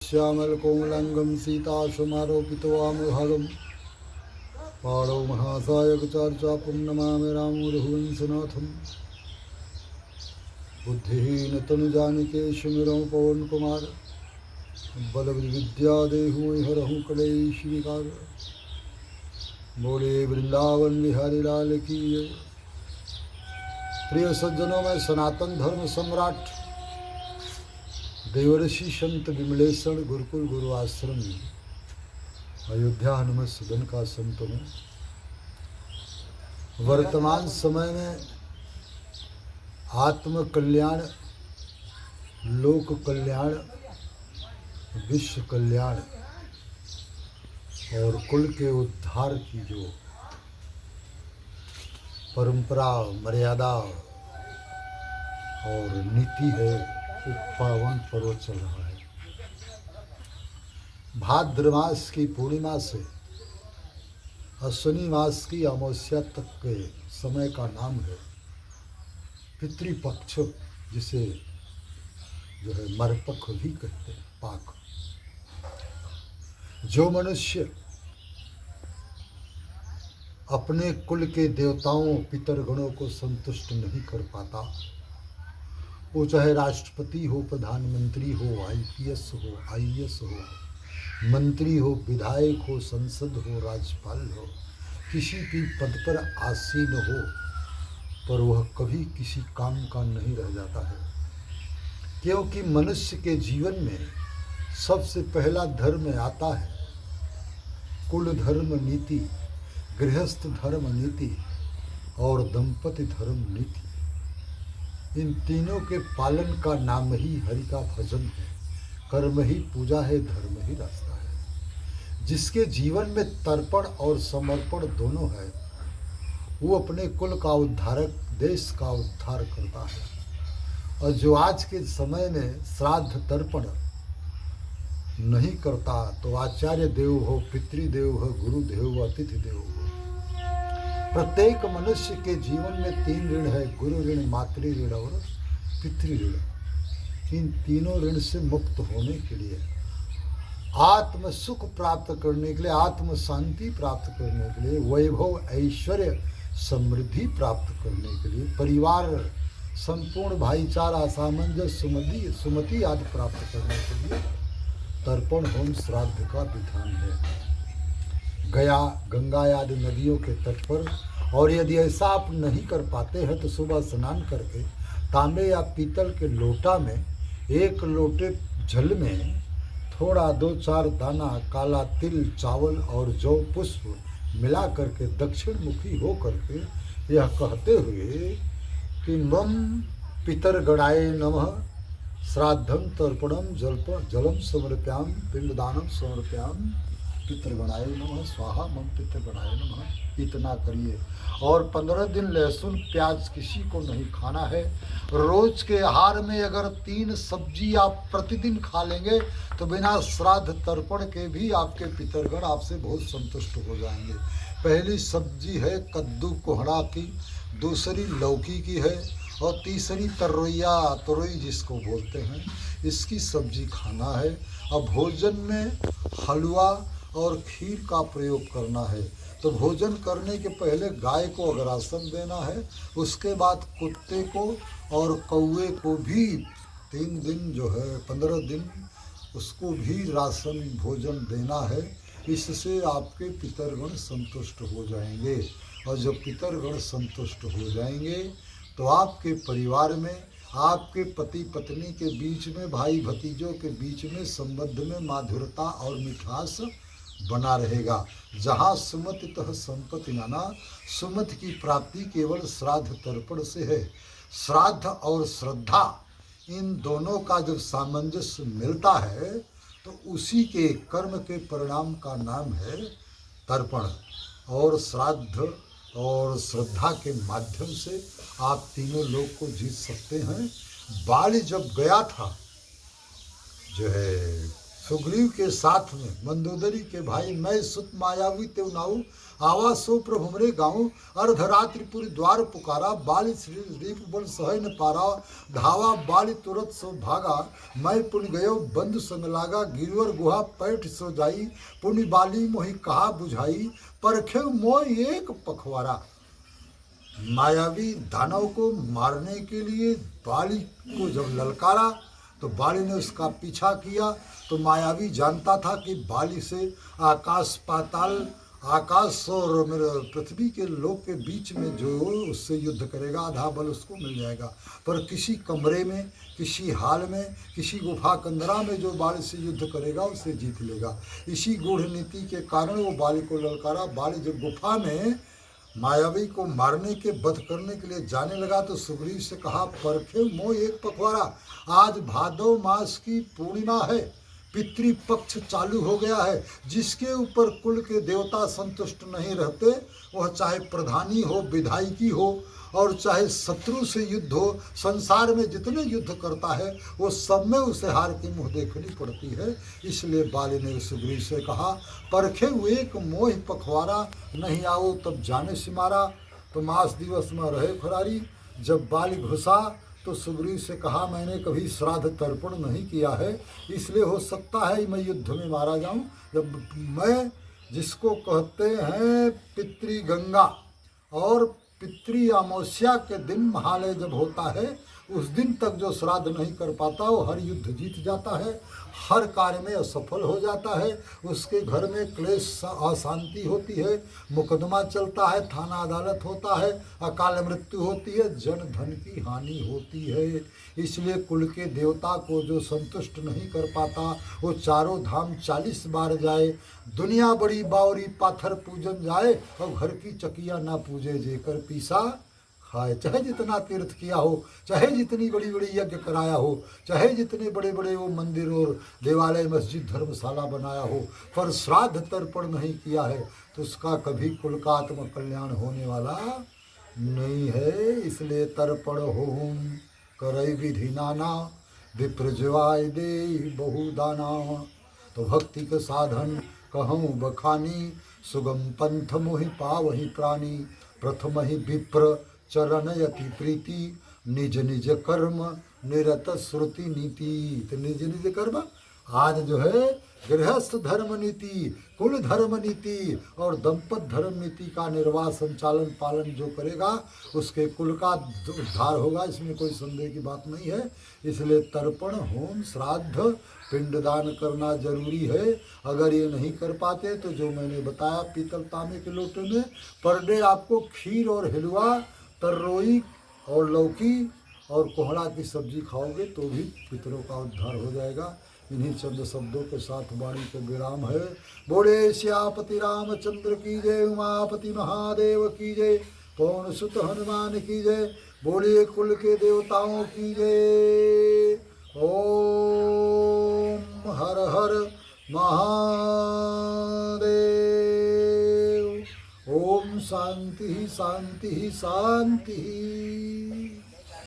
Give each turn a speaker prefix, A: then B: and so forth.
A: श्यामलकोमलाङ्गं सीतासमारोपितवामभागं पाणौ महासायकचार्चापं नमामि रामरघुवंशनाथं। बुद्धिहीनतनुजानिके सुमिरं पवनकुमार बलविद्या देहु हरहु कलेश विकार। बोले वृंदावन बिहारी लाल की जय। प्रिय सज्जनों में सनातन धर्म सम्राट देवर्षि संत विमलेश्वर गुरुकुल गुरु आश्रम अयोध्या हनुमत सदन का संत हूँ। वर्तमान समय में आत्म कल्याण, लोक कल्याण, विश्व कल्याण और कुल के उद्धार की जो परंपरा, मर्यादा और नीति है, एक पावन पर्व चल रहा है। भाद्र मास की पूर्णिमा से अश्विनी मास की अमावस्या तक के समय का नाम है पितृपक्ष, जिसे जो है मरपख भी कहते हैं, पाक। जो मनुष्य अपने कुल के देवताओं पितरगणों को संतुष्ट नहीं कर पाता, वो चाहे राष्ट्रपति हो, प्रधानमंत्री हो, आईपीएस हो, आईएएस हो, मंत्री हो, विधायक हो, संसद हो, राज्यपाल हो, किसी भी पद पर आसीन हो, पर वह कभी किसी काम का नहीं रह जाता है। क्योंकि मनुष्य के जीवन में सबसे पहला धर्म आता है कुल धर्म नीति, गृहस्थ धर्म नीति और दंपति धर्म नीति। इन तीनों के पालन का नाम ही हरि का भजन है। कर्म ही पूजा है, धर्म ही रास्ता है। जिसके जीवन में तर्पण और समर्पण दोनों है, वो अपने कुल का उद्धारक, देश का उद्धार करता है। और जो आज के समय में श्राद्ध तर्पण नहीं करता, तो आचार्य देव हो, पितृदेव हो, गुरुदेव हो, अतिथि देव हो। प्रत्येक मनुष्य के जीवन में 3 ऋण है, गुरु ऋण, मातृ ऋण और पितृ ऋण। इन तीनों ऋण से मुक्त होने के लिए, आत्म सुख प्राप्त करने के लिए, आत्म शांति प्राप्त करने के लिए, वैभव, ऐश्वर्य, समृद्धि प्राप्त करने के लिए, परिवार, संपूर्ण भाईचारा, सामंजस्य, सुमति आदि प्राप्त करने के लिए तर्पण, होम, श्राद्ध का विधान है। गया, गंगा आदि नदियों के तट पर, और यदि ऐसा आप नहीं कर पाते हैं तो सुबह स्नान करके तांबे या पीतल के लोटा में 1 लोटे जल में थोड़ा 2-4 दाना काला तिल, चावल और जौ पुष्प मिला करके दक्षिण मुखी हो करके यह कहते हुए कि मम पितरगणाय नमः श्राद्धम तर्पणम जलम समर्प्याम पिंडदानम समर्प्याम पितृगणाय नमः स्वाहा मम पितृगणाय नमः। इतना करिए और 15 दिन लहसुन प्याज किसी को नहीं खाना है। रोज के आहार में अगर 3 सब्जी आप प्रतिदिन खा लेंगे तो बिना श्राद्ध तर्पण के भी आपके पितरगण आपसे बहुत संतुष्ट हो जाएंगे। पहली सब्जी है कद्दू कोहड़ा की, दूसरी लौकी की है और तीसरी तरोई जिसको बोलते हैं, इसकी सब्जी खाना है। अब भोजन में हलवा और खीर का प्रयोग करना है। तो भोजन करने के पहले गाय को अग्रासन देना है, उसके बाद कुत्ते को और कौवे को भी 3 दिन जो है 15 दिन उसको भी राशन भोजन देना है। इससे आपके पितरगण संतुष्ट हो जाएंगे और जब पितरगण संतुष्ट हो जाएंगे तो आपके परिवार में, आपके पति पत्नी के बीच में, भाई भतीजों के बीच में संबंध में माधुरता और मिठास बना रहेगा। जहाँ सुमति तह संपत्ति नाना, सुमति की प्राप्ति केवल श्राद्ध तर्पण से है। श्राद्ध और श्रद्धा, इन दोनों का जब सामंजस्य मिलता है तो उसी के कर्म के परिणाम का नाम है तर्पण। और श्राद्ध और श्रद्धा के माध्यम से आप तीनों लोग को जीत सकते हैं। बाली जब गया था जो है सुग्रीव के साथ में मंदोदरी के भाई मैं सुत मायावी तेव नाऊ आवा सो प्रभु मरे गाँव अर्धरात्रिपुरी द्वार पुकारा बाली श्री बल सह न पारा धावा बाली तुरंत सो भागा मैं पुण्य गयो बंधु संग लागा गिरवर गुहा पैठ सो जाई पुण्य बाली मोहि कहा बुझाई परखे मोह एक पखवारा। मायावी दानव को मारने के लिए बाली को जब ललकारा तो बाली ने उसका पीछा किया। तो मायावी जानता था कि बाली से आकाश पाताल आकाश और पृथ्वी के लोक के बीच में जो उससे युद्ध करेगा आधा बल उसको मिल जाएगा, पर किसी कमरे में किसी हाल में किसी गुफा कंदरा में जो बाली से युद्ध करेगा उसे जीत लेगा। इसी गूढ़ नीति के कारण वो बाली को ललकारा। बाली जब गुफा में मायावी को मारने के वध करने के लिए जाने लगा तो सुग्रीव से कहा परखे मोह एक पखवारा, आज भादव मास की पूर्णिमा है, पितृपक्ष चालू हो गया है। जिसके ऊपर कुल के देवता संतुष्ट नहीं रहते वह चाहे प्रधानी हो विधायकी हो और चाहे शत्रु से युद्ध हो, संसार में जितने युद्ध करता है वो सब में उसे हार की मुँह देखनी पड़ती है। इसलिए बाली ने सुग्रीव से कहा परखे एक मोह पखवारा, नहीं आओ तब जाने से मारा। तो मास दिवस में रहे खरारी। जब बाली घुसा तो सुग्रीव से कहा मैंने कभी श्राद्ध तर्पण नहीं किया है, इसलिए हो सकता है मैं युद्ध में मारा जाऊं। जब मैं जिसको कहते हैं पितृगंगा और पितृ अमावस्या के दिन महालय जब होता है उस दिन तक जो श्राद्ध नहीं कर पाता वो हर युद्ध जीत जाता है, हर कार्य में असफल हो जाता है, उसके घर में क्लेश अशांति होती है, मुकदमा चलता है, थाना अदालत होता है, अकाल मृत्यु होती है, जन धन की हानि होती है। इसलिए कुल के देवता को जो संतुष्ट नहीं कर पाता वो चारों धाम 40 बार जाए, दुनिया बड़ी बावरी पाथर पूजन जाए और घर की चकिया ना पूजे जेकर पीसा खाए। चाहे जितना तीर्थ किया हो, चाहे जितनी बड़ी बड़ी यज्ञ कराया हो, चाहे जितने बड़े बड़े वो मंदिर और देवालय मस्जिद धर्मशाला बनाया हो, पर श्राद्ध तर्पण नहीं किया है तो उसका कभी कुल का आत्म कल्याण होने वाला नहीं है। इसलिए तर्पण होम करई विधि नाना विप्रजवाय दे बहुदाना। तो भक्ति के साधन कहूँ बखानी सुगम पंथ मोहि पावहि प्राणी प्रथम ही विप्र चरण यति प्रीति निज निज कर्म निरत श्रुति नीति। तो निज निज कर्म आज जो है गृहस्थ धर्म नीति, कुल धर्म नीति और दंपत धर्म नीति का निर्वाह संचालन पालन जो करेगा उसके कुल का उद्धार होगा, इसमें कोई संदेह की बात नहीं है। इसलिए तर्पण होम श्राद्ध पिंडदान करना जरूरी है। अगर ये नहीं कर पाते तो जो मैंने बताया पीतल तांबे के लोटे में पर डे आपको खीर और हलवा तर्रोई और लौकी और कोहड़ा की सब्जी खाओगे तो भी पितरों का उद्धार हो जाएगा। इन्हीं चंद शब्दों के साथ वाणी को विराम है। बोले श्यापति रामचंद्र की जय, उमापति महादेव की जय, पवन सुत हनुमान की जय, बोले कुल के देवताओं की जय। ओम हर हर महादेव। ओम शांति शांति शांति।